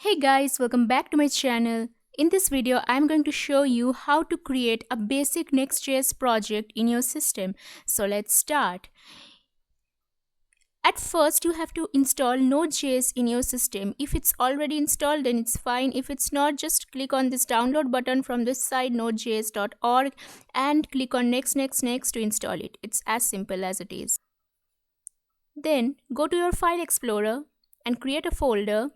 Hey guys, welcome back to my channel. In this video, I'm going to show you how to create a basic Next.js project in your system. So let's start. At first, you have to install Node.js in your system. If it's already installed, then it's fine. If it's not, just click on this download button from this site nodejs.org and click on next to install it. It's as simple as it is. Then go to your file explorer and create a folder.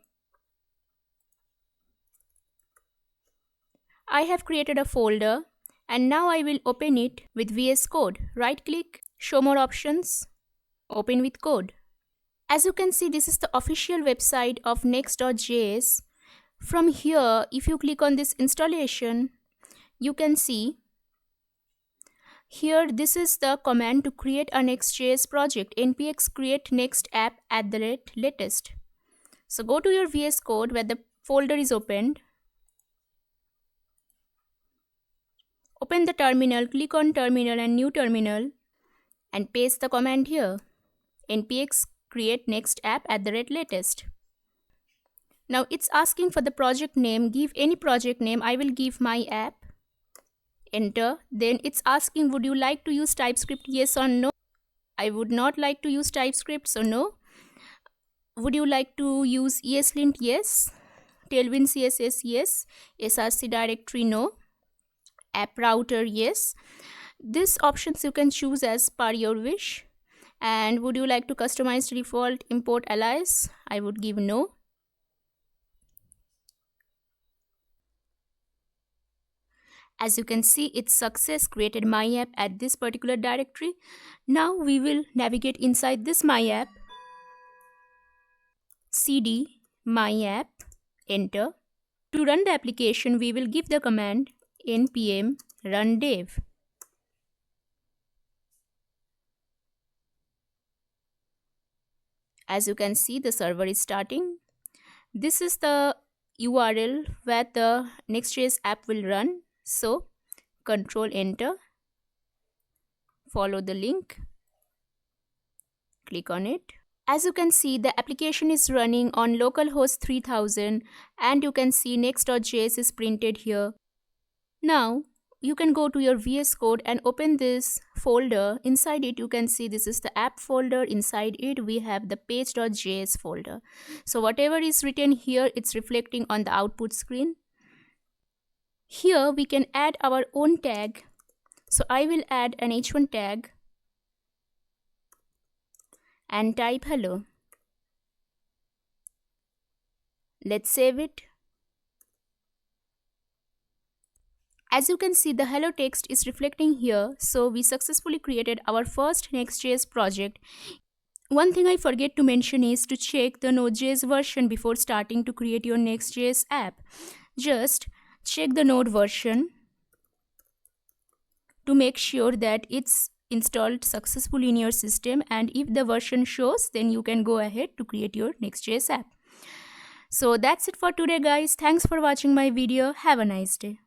I have created a folder and now I will open it with VS Code. Right click, show more options, open with code. As you can see, this is the official website of Next.js. From here, if you click on this installation, you can see here this is the command to create a Next.js project, npx create next app @latest. So go to your VS Code where the folder is opened. Open the terminal, click on terminal and new terminal and paste the command here. npx create next app @latest. Now it's asking for the project name. Give any project name. I will give my app. Enter. Then it's asking, would you like to use TypeScript? Yes or no. I would not like to use TypeScript, so no. Would you like to use ESLint? Yes. Tailwind CSS? Yes. src directory? No. App router? Yes. These options you can choose as per your wish. And would you like to customize default import alias? I would give no. As you can see, its success created my app at this particular directory. Now we will navigate inside this my app. cd my app, enter. To run the application, we will give the command npm run dev. As you can see, the server is starting. This is the URL where the Next.js app will run. So, control enter, follow the link, click on it. As you can see, the application is running on localhost 3000 and you can see Next.js is printed here. Now, you can go to your VS Code and open this folder. Inside it, you can see this is the app folder. Inside it, we have the page.js folder. So whatever is written here, it's reflecting on the output screen. Here, we can add our own tag. So I will add an h1 tag and type hello. Let's save it. As you can see, the hello text is reflecting here. So we successfully created our first Next.js project. One thing I forget to mention is to check the Node.js version before starting to create your Next.js app. Just check the Node version to make sure that it's installed successfully in your system, and if the version shows, then you can go ahead to create your Next.js app. So that's it for today guys. Thanks for watching my video. Have a nice day.